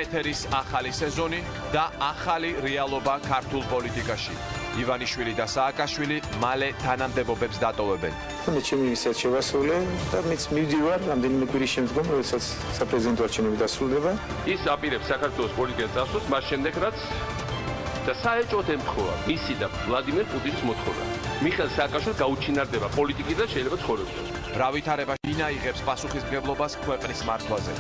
ეთერის ახალი სეზონი და ახალი რეალობა ქართულ პოლიტიკაში. ივანიშვილი და სააკაშვილი მალე თანამდებობებს დატოვებენ. მე ჩემი ვისაც შევასრულე და მეც მივდივარ რამდენიმე კვირის შემდგომ, როდესაც საპრეზიდენტო არჩევნები დასრულდება. ის აპირებს საქართველოს პოლიტიკას წასვლას მას შემდეგ, რაც და საერთოდ ემთხვევა მისი და ვლადიმერ პუტინის მოთხოვნა. მიხეილ სააკაშვილს გაუჩინარდება პოლიტიკიდან შეიძლება ცხოვრებდეს. რა ვითარებაში ვინ აიღებს პასუხისმგებლობას ქვეყნის მართვაზე?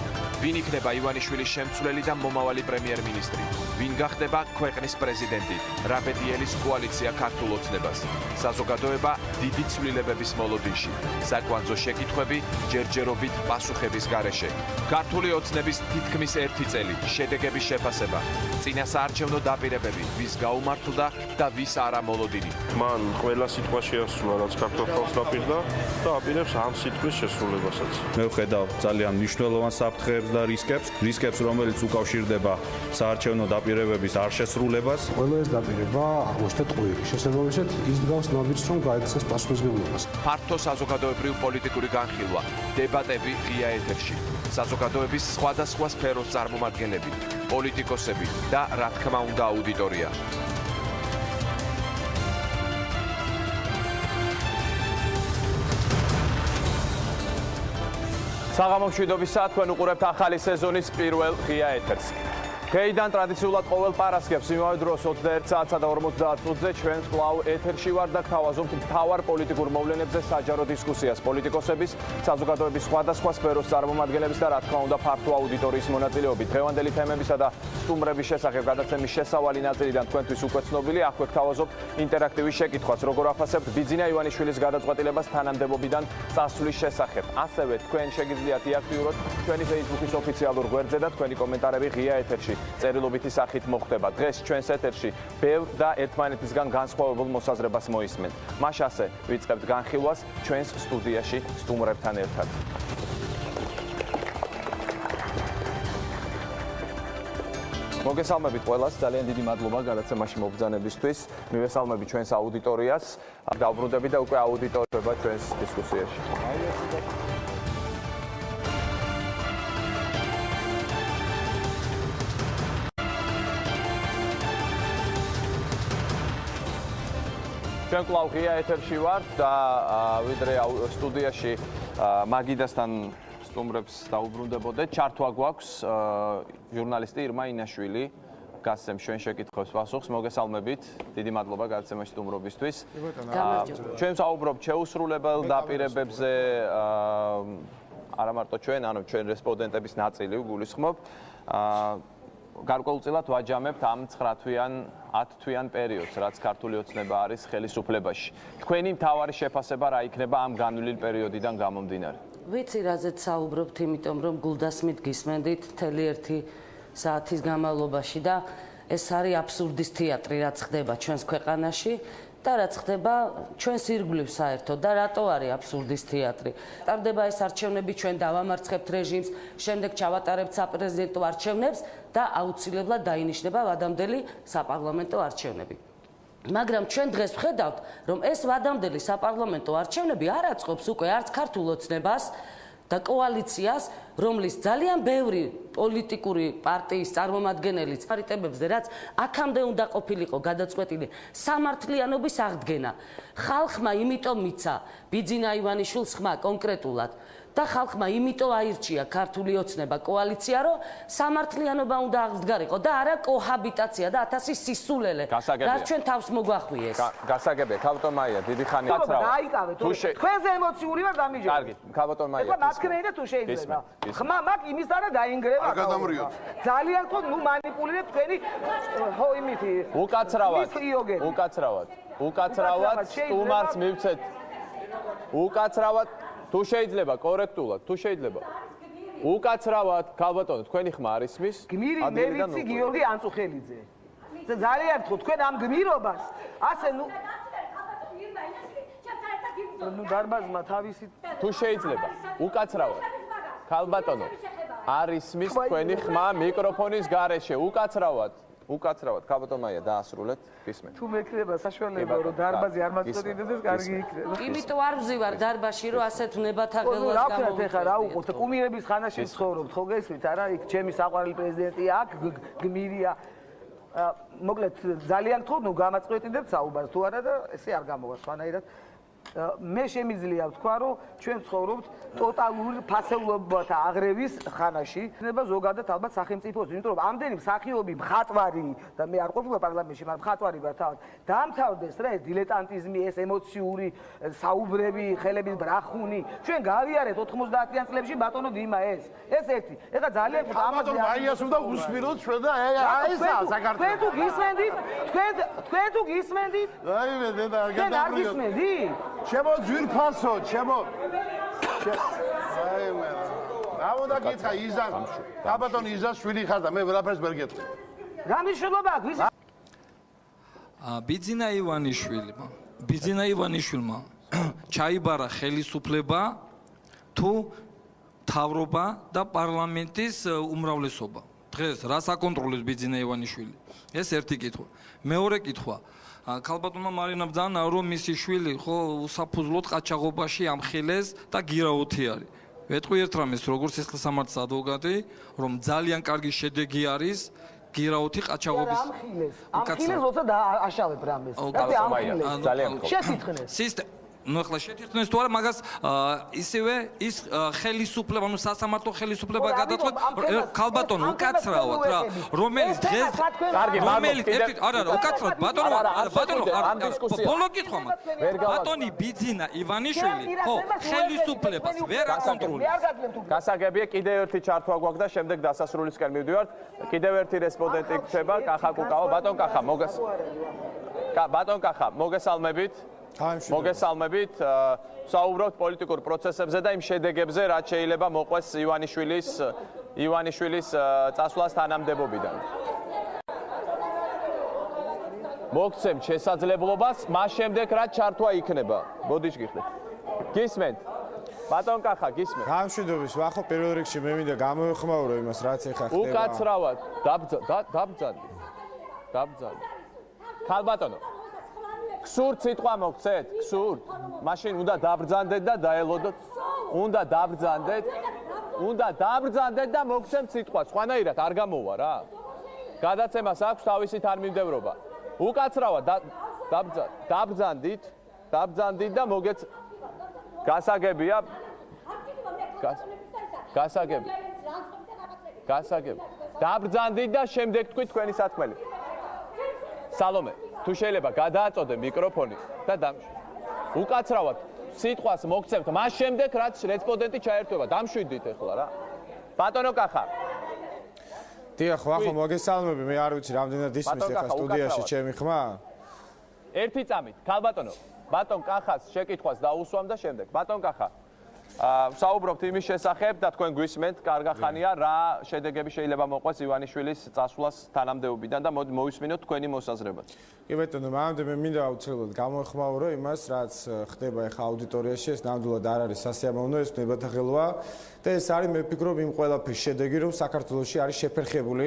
ვინ იქნება ივანიშვილის შემცვლელი და მომავალი პრემიერ-მინისტრი? ვინ გახდება ქვეყნის პრეზიდენტი? რაბედიელის კოალიცია ქართულ ოცნებას. საზოგადოება დიდი ცვლილებების მოლოდინში. საკვანძო შეკითხვები ჯერჯერობით პასუხების გარეშე. ქართული ოცნების თითქმის 1 წელი შედეგების შეფასება. წინასაარჩევნო დაპირებები, ვის გაუმართლდა და ვის არა მოლოდინი. მან ყველა სიტყვა შეასრულა, რაც ქართულ ხალხს დაპირდა და აპირებს ამ სიტყვის შესრულებასაც. მე ვხედავ ძალიან მნიშვნელოვან საფრთხეებს და რისკებს, რომელიც უკავშირდება საარჩევნო დაპირებების არ შესრულებას. ყველა ეს დაპირება აღმოჩნდა ტყუილი. შესაბამისად, ის დგას ნაბიჯს, რომ გაეცეს პასუხისმგებლობას. ფართო საზოგადოებრივ პოლიტიკური განხილვა, დებატები ღია ეთერში. საზოგადოების სხვადასხვა სფეროს წარმომადგენლები, პოლიტიკოსები და რა თქმა უნდა აუდიტორია. საღამო მშვიდობისა, თქვენ უყურებთ ახალი სეზონის პირველ ღია ეთერს. Ქეიდან ტრადიციულად ყოველ პარასკევს იმავე დროს 21 საათსა და 50 წუთზე ჩვენს კვლავ ეთერში ვარ და გთავაზობთ მთავარ პოლიტიკურ მოვლენებზე საჯარო დისკუსიას პოლიტიკოსების, საზოგადოების სხვადასხვა სფეროს წარმომადგენლების და რა თქმა უნდა ფართო აუდიტორიის მონაწილეობით. დღევანდელი თემებისა და სტუმრების შესახებ გადაცემის შესავალი ნაწილიდან თქვენთვის უკვე ცნობილი, აქვე გთავაზობთ ინტერაქტივის შეკითხვას, როგორ აფასებთ ბიძინა ივანიშვილის გადაწყვეტილებას თანამდებობიდან წასვლის შესახებ. ასევე თქვენ შეგიძლიათ იაქტიუროთ ჩვენი Facebook-ის ოფიციალურ გვერდზე და თქვენი კომენტარები ღია ეთერში წერილობითი სახით მოხდება. დღეს ჩვენს ეთერში ბევრ და ერთმანეთისგან განსხვავებულ მოსაზრებას მოისმენთ. მას ასე ვიწყებთ განხილვას ჩვენს სტუდიაში სტუმრებთან ერთად. მოგესალმებით ყველას, ძალიან დიდი მადლობა გადაცემაში მობრძანებისთვის. მივესალმები ჩვენს აუდიტორიას. დავბრუნდები და უკვე აუდიტორია ჩვენს დისკუსიაში. ჩვენ კვლავ ღია ეთერში ვართ და ვიდრე სტუდიაში მაგიდასთან სტუმრებს დაუბრუნდებოდეთ, ჩართვა გვაქვს ჟურნალისტი ირმა ინაშვილი, გასცემს ჩვენ შეკითხვებს პასუხს. მოგესალმებით, დიდი მადლობა გადაცემაში სტუმრობისთვის. ჩვენ საუბრობთ შეუსრულებელ დაპირებებზე, არა მარტო ჩვენ, ანუ ჩვენ რესპონდენტების ნაწილი გულისხმობ. გარკვეულწილად ვაჯამებთ ამ 9 თვიან, 10 თვიან პერიოდს, რაც ქართული ოცნება არის ხელისუფლებაში. თქვენი მთავარი შეფასება რა იქნება ამ განვლილ პერიოდიდან გამომდინარე? ვიცი, რაზეც საუბრობთ, იმიტომ რომ გულდასმით გისმენდით მთელი 1 საათის განმავლობაში და ეს არის აბსურდის თეატრი, რაც ხდება ჩვენს ქვეყანაში. და რაც ხდება ჩვენს ირგვლივ საერთოდ და რატო არის აბსურდის თეატრი? ტარდება ეს არჩევნები, ჩვენ დავამარცხებთ რეჟიმს, შემდეგ ჩავატარებთ საპრეზიდენტო არჩევნებს და აუცილებლად დაინიშნება ვადამდელი საპარლამენტო არჩევნები. მაგრამ ჩვენ დღეს ვხედავთ, რომ ეს ვადამდელი საპარლამენტო არჩევნები არ აწყობს უკვე არც ქართულ ოცნებას და კოალიციას, რომლის ძალიან ბევრი პოლიტიკური პარტიის წარმომადგენელიც პარიტებებზე, რაც აქამდე უნდა ყოფილიყო გადაწყვეტილი სამართლიანობის აღდგენა. ხალხმა იმიტომ მიცა ბიძინა ივანიშვილს ხმა კონკრეტულად და ხალხმა იმიტომ აირჩია ქართული ოცნება კოალიცია, რომ სამართლიანობა უნდა აღდგარიყო და არა კოჰაბიტაცია და 1000 სისულელე. რაც ჩვენ თავს მოგვახვიეს. გასაგებია, ქალბატონ მაია, დიდი ხანი გაცრავა. გაიკავეთ. თქვენზე ემოციური ვარ დამიჯერეთ. კარგი, ქალბატონ მაია. ეხლა ნათქმეა თუ შეიძლება. ხმა მაგ იმის დარა დაინგრევა. არ გადამრიოთ. ძალიან ხო ნუ მანიპულირებთ თქვენი ხო იმითი. უკაცრავად სტუმარს მივცეთ. უკაცრავად თუ შეიძლება კორექტულად, თუ შეიძლება. უკაცრავად, ქალბატონო, თქვენი ხმა არ ისმის? გმირი მე ვიცი გიორგი ანწუხელიძე. ძალიან ხო თქვენ ამ გმირობას ასე ნუ დარბაზმა თავისი თუ შეიძლება, უკაცრავად. ქალბატონო, არ ისმის თქვენი ხმა მიკროფონის გარეშე, უკაცრავად. უკაცრავად ქალბატონია დაასრულეთ გისმენთ. თუ მექნება საშუალება რომ დარბაზი არ მაწყვეტინდეს, კარგი იქნება. იმიტომ არ ვზივარ დარბაზში, რომ ასეთ ნებათა ღელვას რა ვქნათ ეხლა რა უყურთ კუმირების ხანაში ცხოვრობთ ხო გესმით არა იქ ჩემი საყვარელი პრეზიდენტია აქ გმირია მოკლედ ძალიან თქო ნუ გამაწყვეტინებთ საუბარს თუ არა და ესე არ გამოვა სხვანაირად მე შემიძლია ვთქვა რომ ჩვენ ცხოვრობთ ტოტალური ფასეულობათა აღრევის ხანაში იქნება ზოგადად ალბათ სახელმწიფოს იმიტომ რომ ამდენი მსახიობი მხატვარი და მე არ ყოფილა პარლამენტში მაგრამ მხატვარი ვარ თავად დაამთავრდეს რა ეს დილეტანტიზმი ეს ემოციური საუბრები ხელების ბრახუნი ჩვენ გავიარეთ 90-იან წლებში ბატონო დიმა ეს ერთი ეხლა ძალიან ამაზე აიას უნდა უსმიროთ ჩვენ და აი ესაა საქართველო თქვენ თუ გისმენდით თქვენ თუ გისმენდით აი მე დედა არ გადაგვრიოთ ჩემო ძვირფასო ჩემო აი მე რა უნდა გითხრა იზას კაბატონი იზას შვილი ხარ და მე ვერაფერს ვერ გეტყვი რა მნიშვნელობა აქვს ბიძინა ივანიშვილმა ჩაიბარა ხელისუფლება თუ თავრობა და პარლამენტის უმრავლესობა დღეს რას აკონტროლებს ბიძინა ივანიშვილი ეს ერთი კითხვა მეორე კითხვა ქალბატონმა მარინა ბძანა რომ მისი შვილი ხო უსაფუძვლოდ ყაჩაღობაში ამხილეს და გირაუთი არის. ვეტყვი ერთ რამეს როგორც სისხლისამართლის ადვოკატი რომ ძალიან კარგი შედეგი არის გირაუთი ყაჩაღობის ამხილეს როცა დააშავებ რამეს. ძალიან შეთითხნეს. ნუ ახლა შეთითხნეს თუ არა მაგას ისევე ის ხელისუფლება ნუ სასამართლო ხელისუფლება გადაწყვეტ ქალბატონო უკაცრავად რა რომელიც დღეს რომელიც არა უკაცრავად ბატონო ბოლო კითხვა ბატონი ბიძინა ივანიშვილი ხო ხელისუფლებას ვერ აკონტროლებს გასაგებია კიდევ ერთი ჩართვა გვაქვს და შემდეგ დასასრულისკენ მივდივართ კიდევ ერთი რესპონდენტი გვხვდება კახა კუკავა ბატონ კახა მოგესალმებით მოგესალმებით საუბრობთ პოლიტიკურ პროცესებზე და იმ შედეგებზე რაც შეიძლება მოყვეს ივანიშვილის წასვლას თანამდებობიდან მოგცემთ შესაძლებლობას მას შემდეგ რაც ჩართვა იქნება ბოდიშ გიხდეთ გისმენთ ბატონ კახა გისმენთ გამშვიდობის ვახო პირველ რიგში მე მინდა გამოვეხმაურო იმას რაც ეხა ხდება უკაცრავად დაბძანდი ქალბატონო ქსურთ სიტყვა მოგცეთ? ქსურთ? მაშინ უნდა დაბრძანდეთ და დაელოდოთ. უნდა დაბრძანდეთ და მოგცემთ სიტყვა. სხვანაირად არ გამოვა რა. გადაცემას აქვს თავისი თანმიმდევრობა. უკაცრავად დაბრძანდით და მოგეც გასაგებია. გასაგები. დაბრძანდით და შემდეგ თქვი თქვენი სათქმელი. სალომე თუ შეიძლება გადააწოდე მიკროფონი და უკაცრავად სიტყვას მოგცემთ მას შემდეგ რაც რესპონდენტი ჩაერთვება დამშვიდით ახლა რა ბატონო კახა დიახ ვახო მოგესალმები მე არ ვიცი რამდენად ისმის ახლა სტუდიაში ჩემი ხმა ერთი წამით ქალბატონო ბატონ კახას შეკითხვას დაუსვამ და შემდეგ ბატონ კახა საუბრობთ იმის შესახებ და თქვენ გვისმენთ კარგახანია რა შედეგები შეიძლება მოყვეს ივანიშვილის წასვლას თანამდებობიდან და მოვისმინოთ თქვენი მოსაზრება. კი ბატონო, მანამდე მე მინდა აუცილებლად გამოეხმაურო იმას, რაც ხდება ახლა აუდიტორიაში, ეს ნამდვილად არ არის სასიამოვნო, ეს ნებათაღელვაა და ეს არის მე ვფიქრობ იმ ყველაფრის შედეგი, რომ საქართველოში არის შეფერხებული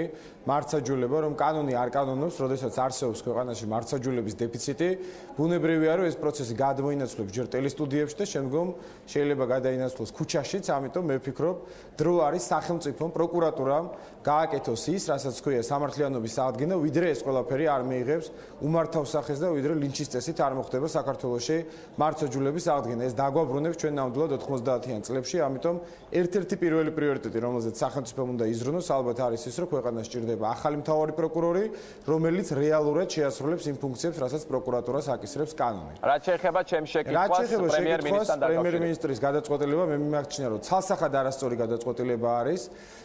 მართლმსაჯულება, რომ კანონი არ კანონობს, როდესაც არსებობს ქვეყანაში მართლმსაჯულების დეფიციტი, ბუნებრივია, რომ ეს პროცესი გადმოინაცვლებს ჯერ ტელესტუდიებში და შემდგომ შეიძლება გადაინაცვლოს ქუჩაშიც, ამიტომ მე ვფიქრობ, დრო არის სახელმწიფომ, პროკურატურამ გააკეთოს ის, რასაც ქვია სამართლიანობის აღდგენა, ვიდრე ეს ყველაფერი არ მიიღებს უმართავსახეს და ვიდრე ლინჩის წესით არ მოხდება საქართველოში მართლმსაჯულების აღდგენა. ეს დაგვაბრუნებს ჩვენ ნამდვილად 90-იან წლებში, ამიტომ ერთ-ერთი პირველი პრიორიტეტი, რომელზეც სახელმწიფომ უნდა იზრუნოს, ალბათ არის ის, რომ ქვეყანას სჭირდება ახალი მთავარი პროკურორი, რომელიც რეალურად შეასრულებს იმ ფუნქციებს, რასაც პროკურატურას აკისრებს კანონი. რაც შეეხება ჩემ შეკითხვას პრემიერ-მინისტრთან დაკავშირებით. პრემიერ-მინისტრის გადაწყვეტილება მე მიმაგჩნია, რომ ცალსახად არასწორი გადაწყვეტილება არის.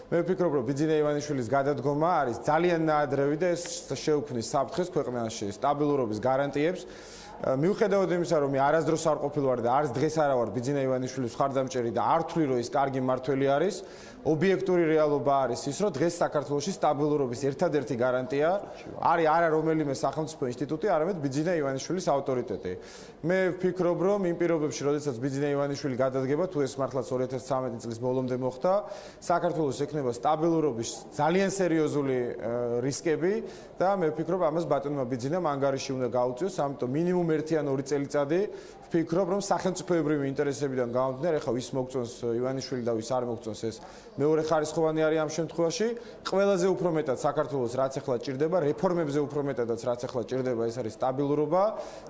მე ვფიქრობ, რომ ბიძინა ივანიშვილის გადადგომა არის ძალიან ნაადრევი და ეს შეუქმნის საფრთხეს ქვეყანაში სტაბილურობის გარანტიებს. მიუხედავად იმისა, რომ მე არასდროს არ ყოფილ ვარ და არც დღეს არა ვარ ბიძინა ივანიშვილის მხარდამჭერი და არ ვთვლი, რომ ის კარგი მმართველი არის, ობიექტური რეალობა არის ის, რომ დღეს საქართველოში სტაბილურობის ერთადერთი გარანტია არის არა რომელიმე სახელმწიფო ინსტიტუტი, არამედ ბიძინა ივანიშვილის ავტორიტეტი. მე ვფიქრობ, რომ იმ პირობებში, როდესაც ბიძინა ივანიშვილი გადადგება, თუ ეს მართლაც 2013 წლის ბოლომდე მოხდა, საქართველოს ექნება სტაბილურობის ძალიან სერიოზული რისკები და მე ვფიქრობ, ამას ბატონმა ბიძინამ ანგარიში უნდა გაუწიოს, ამიტომ მინიმუმ 1 ან 2 წელიწადი ვფიქრობ, რომ სახელმწიფოებრივი ინტერესებიდან გამომდინარე, ახლა ვის მოგწონს ივანიშვილი და ვის არ მოგწონს ეს მეორე ხარისხოვანი არის ამ შემთხვევაში. ყველაზე უფრო მეტად საქართველოს რაც ახლა ჭირდება, რეფორმებზე უფრო მეტადაც რაც ახლა ჭირდება, ეს არის სტაბილურობა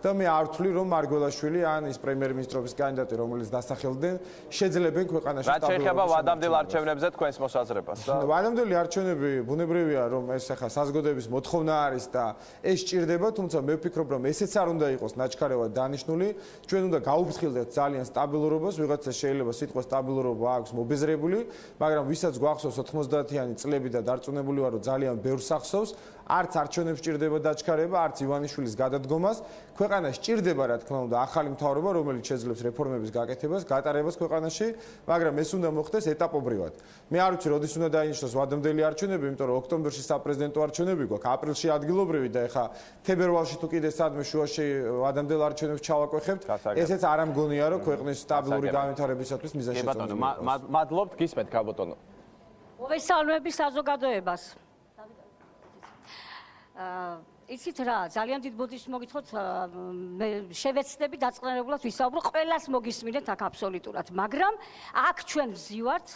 და მე არ ვთვლი, რომ მარგველაშვილი ან ის პრემიერ-მინისტრობის კანდიდატი, რომელიც დასახელდნენ, შეძლებენ ქვეყანაში სტაბილურობას. რაც შეეხება ვადამდელ არჩევნებზე თქვენს მოსაზრებას. ვადამდელი არჩევნები ბუნებრივია, რომ ეს ახლა საზოგადოების მოთხოვნა არის და ეს ჭირდება, თუმცა მე ვფიქრობ, რომ ესეც არ უნდა იყოს ნაჩქარევად დანიშნული. ჩვენ უნდა გაუფრთხილდეთ ძალიან სტაბილურობას, ვიღაცა შეიძლება სიტყვა სტაბილურობა აქვს მობეზრებული, მაგრამ ვისაც გვახსოვს 90-იანი წლები და დარწმუნებული ვარ, რომ ძალიან ბევრს ახსოვს, არც არჩევნებს ჭირდება დაჩქარება, არც ივანიშვილის გადადგომას. ქვეყანას ჭირდება, რა თქმა უნდა, ახალი მთავრობა, რომელიც შეძლებს რეფორმების გაკეთებას, გატარებას ქვეყანაში, მაგრამ ეს უნდა მოხდეს ეტაპობრივად. მე არ ვიცი, როდის უნდა დაინიშნოს ვადამდელი არჩევნები, იმიტომ რომ ოქტომბერში საპრეზიდენტო არჩევნები გვაქვს, აპრილში ადგილობრივი და ეხა თებერვალში თუ კიდე სადმე შუაში ვადამდელ არჩევნებს ჩავაკვეხებთ, ესეც არ ამგონია, რომ ქვეყნის სტაბილური განვითარებისათვის მიზანშეწონილია. მადლობთ, გისმენთ გაბატონო. მოგესალმები საზოგადოებას. იცით რა, ძალიან დიდ ბოდიშს მოგითხოვთ, მე შევეცდები დაწყნარებულად ვისაუბრო, ყველას მოგისმინეთ აქ აბსოლუტურად, მაგრამ აქ ჩვენ ვზივართ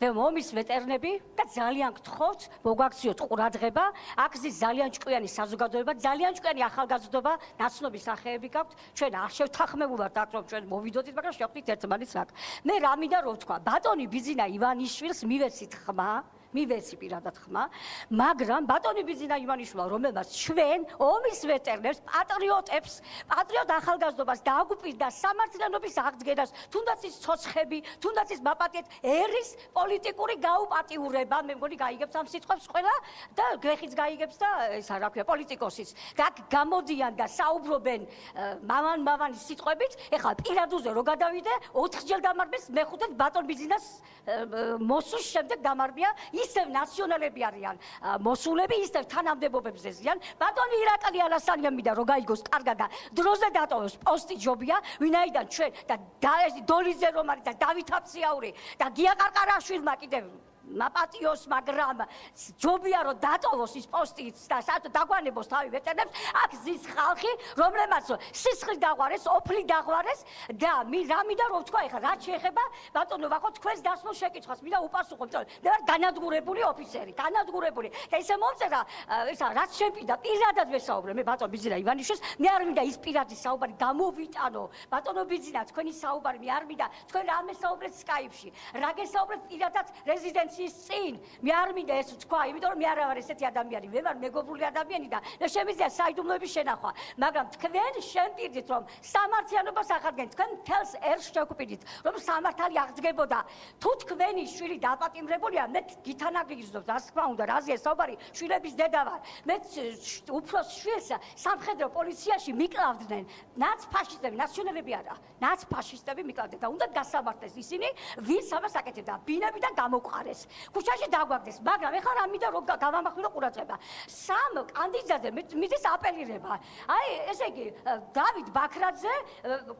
და მომის ვეტერნები და ძალიან გთხოვთ, მოგვაქციოთ ყურადღება, აქ ზის ძალიან ჭკვიანი საზოგადოება, ძალიან ჭკვიანი ახალგაზრდობა, ნაცნობი სახეები გაქვთ, ჩვენ არ შევთანხმებულვართ აქ, რომ ჩვენ მოვიდოდით, მაგრამ შევხვდით ერთმანეთს აქ. მე რა მინდა რომ ვთქვა, ბატონი ბიძინა ივანიშვილს მივეცით ხმა, მივეცი პირადად ხმა, მაგრამ ბატონი ბიძინა ივანიშვილა, რომელმაც ჩვენ ომის ვეტერნებს, პატრიოტებს, პატრიოტ ახალგაზრდობას დააგვირდა სამართლიანობის აღდგენას, თუნდაც ის ცოცხები, თუნდაც ის მაპატიეთ ერის პოლიტიკური გაუპატიურება, მე მგონი გაიგებს ამ სიტყვებს ყველა და გლეხიც გაიგებს და ეს რა ქვია, პოლიტიკოსიც. და გამოდიან და საუბრობენ მამან-მამანის სიტყვებით, ეხლა პირადუზე რო გადავიდე, 4-ჯერ დამარბეს, მეხუთედ ბატონ ბიძინას მოსვლის შემდეგ დამარბია ისევ ნაციონალები არიან მოსულები, ისევ თანამდებობებს ზეზიან. ბატონი ირაკლი ალასანია მინდა რომ გაიგოს კარგად და დროზე დატოვოს პოსტი ჯობია, ვინაიდან ჩვენ და დოლიძე რომ არის და დავით აფციაური და გია ყარყარაშვილმა კიდევ მაპატიოს, მაგრამ ჯობია რომ დატოვოს ის პოსტიც და საერთოდ დაგვანებოს თავი ვეტერნებს, აქ ზის ხალხი, რომლებმაც სისხლი დაღვარეს, ოფლი დაღვარეს და რა მინდა რომ ვთქვა ეხლა, რაც შეეხება ბატონო ვახო თქვენს დასმულ შეკითხვას, მინდა უპასუხო, მე ვარ განადგურებული ოფიცერი, განადგურებული და ისე მომწერა, ისა რაც შემპირდა პირადად ვესაუბრე მე ბატონ ბიძინა ივანიშვილს, მე არ მინდა ის პირადი საუბარი გამოვიტანო. ბატონო ბიძინა, თქვენი საუბარი მე არ მინდა, თქვენ რა მესაუბრეთ Skype-ში, რა გესაუბრეთ პირადად რეზიდენციაში წინ მე არ მინდა ეს თქვა, იმიტომ რომ მე არ ვარ ესეთი ადამიანი, მე ვარ მეგობრული ადამიანი და შემიძლია საიდუმლოების შენახვა, მაგრამ თქვენ შემპირდით რომ სამართლიანობას ახარგენთ, თქვენ მთელს ერს შევკვირდით, რომ სამართალი აღდგებოდა. თუ თქვენი შვილი დაპატიმრებულია, მე გითანაგრიზნობთ, რა თქმა უნდა, რაზეა საუბარი, შვილების დედა ვარ. მე უფროს შვილს სამხედრო პოლიციაში მიკლავდნენ ნაცფაშისტები, ნაციონალები არა, ნაცფაშისტები მიკლავდნენ და უნდა გასამართლეს ისინი, ვინც ამას აკეთებდა, ბინებიდან გამოყარეს. ქუჩაში დაგვაგდეს, მაგრამ ეხლა რა მინდა რომ გავამახვილო ყურადღება. სამ კანდიდატზე მიდის აპელირება. აი, ესე იგი, დავით ბაქრაძე,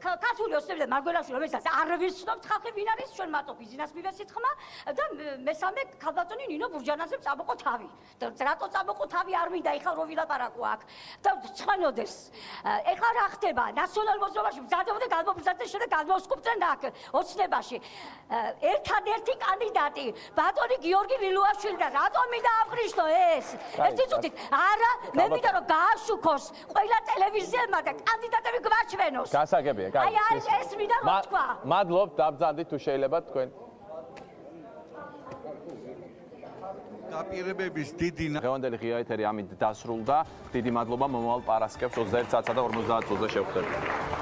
ქართული ოცნებდა მარგველაშვილი, რომელსაც არ ვიცნობთ ხალხი ვინ არის, ჩვენ მარტო ბიზნეს მივეცით ხმა და მესამე ქალბატონი ნინო ბურჯანაძემ წამოყო თავი. რატო წამოყო თავი არ მინდა ეხლა რო ვილაპარაკო აქ. და ცხენოდეს. ეხლა რა ხდება? ნაციონალურ მოძრაობაში მზადდებოდა გადმოფრინავდნენ შემდეგ გადმოსკუპდნენ აქ ოცნებაში. ერთადერთი კანდიდატი ბატონი გიორგი ვილუაშვილი და რატომ მინდა აღნიშნო ეს? ერთი წუთით. არა, მე მინდა რომ გააშუქოს ყველა ტელევიზიებმა და კანდიდატები გვაჩვენოს. გასაგებია, კაი. აი ეს მინდა რომ თქვა. მადლობთ, დაბრძანდით თუ შეიძლება თქვენ. დაპირებების დიდი დღევანდელი ღია ეთერი ამით დასრულდა. დიდი მადლობა მომავალ პარასკევს 21 საათსა და 50 წუთზე შევხვდებით.